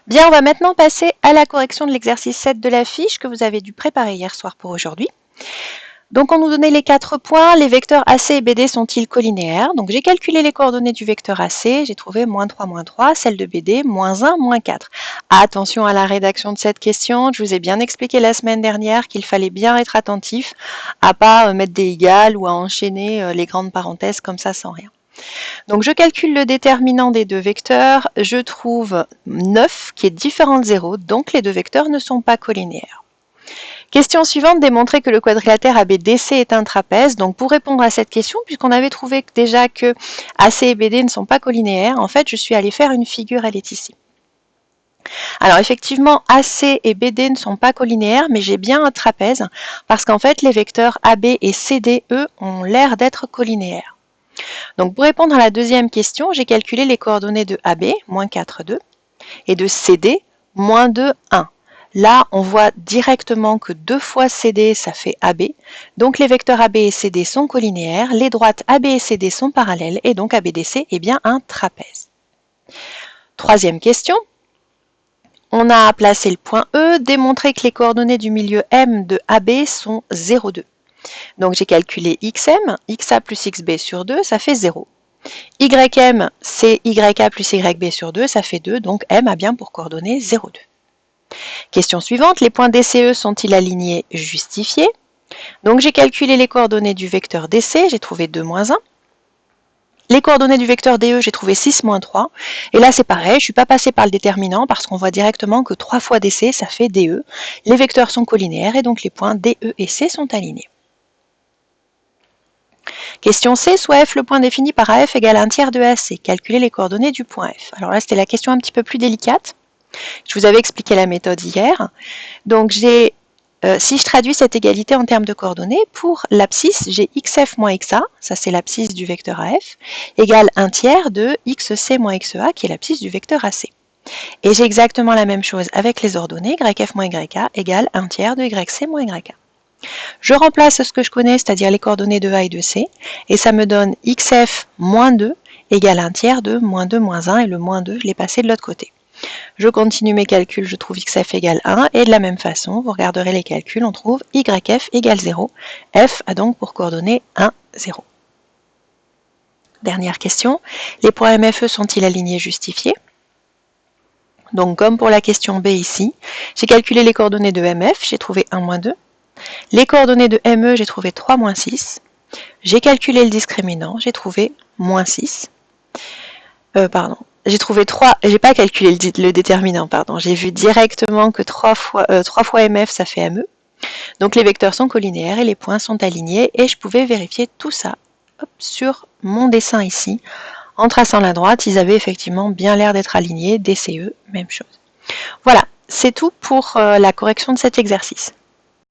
Bien, on va maintenant passer à la correction de l'exercice 7 de la fiche que vous avez dû préparer hier soir pour aujourd'hui. Donc on nous donnait les 4 points, les vecteurs AC et BD sont-ils collinéaires? Donc j'ai calculé les coordonnées du vecteur AC, j'ai trouvé -3, -3, celle de BD, -1, -4. Attention à la rédaction de cette question, je vous ai bien expliqué la semaine dernière qu'il fallait bien être attentif à pas mettre des égales ou à enchaîner les grandes parenthèses comme ça sans rien. Donc je calcule le déterminant des deux vecteurs, je trouve 9 qui est différent de 0, donc les deux vecteurs ne sont pas collinéaires. Question suivante, démontrer que le quadrilatère ABDC est un trapèze. Donc pour répondre à cette question, puisqu'on avait trouvé déjà que AC et BD ne sont pas collinéaires, en fait je suis allée faire une figure, elle est ici. Alors effectivement, AC et BD ne sont pas collinéaires, mais j'ai bien un trapèze, parce qu'en fait les vecteurs AB et CD, eux, ont l'air d'être collinéaires. Donc pour répondre à la deuxième question, j'ai calculé les coordonnées de AB, -4, 2, et de CD, -2, 1. Là, on voit directement que 2 fois CD, ça fait AB. Donc les vecteurs AB et CD sont collinéaires, les droites AB et CD sont parallèles, et donc ABDC est bien un trapèze. Troisième question. On a placé le point E, démontrer que les coordonnées du milieu M de AB sont 0, 2. Donc j'ai calculé XM, XA plus XB sur 2, ça fait 0. YM, c'est YA plus YB sur 2, ça fait 2, donc M a bien pour coordonnées 0, 2. Question suivante, les points DCE sont-ils alignés justifiés? Donc j'ai calculé les coordonnées du vecteur DC, j'ai trouvé 2, -1. Les coordonnées du vecteur DE, j'ai trouvé 6, -3. Et là c'est pareil, je ne suis pas passée par le déterminant parce qu'on voit directement que 3 fois DC, ça fait DE. Les vecteurs sont collinéaires et donc les points DE et C sont alignés. Question C, soit F le point défini par AF égale 1/3 de AC. Calculer les coordonnées du point F. Alors là, c'était la question un petit peu plus délicate. Je vous avais expliqué la méthode hier. Donc, si je traduis cette égalité en termes de coordonnées, pour l'abscisse, j'ai XF moins XA, ça c'est l'abscisse du vecteur AF, égale 1/3 de XC moins XEA, qui est l'abscisse du vecteur AC. Et j'ai exactement la même chose avec les ordonnées, YF moins YA égale 1/3 de YC moins YA. Je remplace ce que je connais, c'est-à-dire les coordonnées de A et de C, et ça me donne XF moins 2 égale 1/3 de -2, -1, et le -2, je l'ai passé de l'autre côté. Je continue mes calculs, je trouve XF égale 1, et de la même façon, vous regarderez les calculs, on trouve YF égale 0. F a donc pour coordonnées 1, 0. Dernière question, les points MFE sont-ils alignés justifiés? Donc comme pour la question B ici, j'ai calculé les coordonnées de MF, j'ai trouvé 1, -2. Les coordonnées de ME, j'ai trouvé 3, -6. J'ai calculé le discriminant, j'ai trouvé -6. J'ai trouvé 3, j'ai pas calculé le déterminant, pardon. J'ai vu directement que 3 fois MF, ça fait ME. Donc les vecteurs sont collinéaires et les points sont alignés. Et je pouvais vérifier tout ça sur mon dessin ici. En traçant la droite, ils avaient effectivement bien l'air d'être alignés. DCE, même chose. Voilà, c'est tout pour la correction de cet exercice.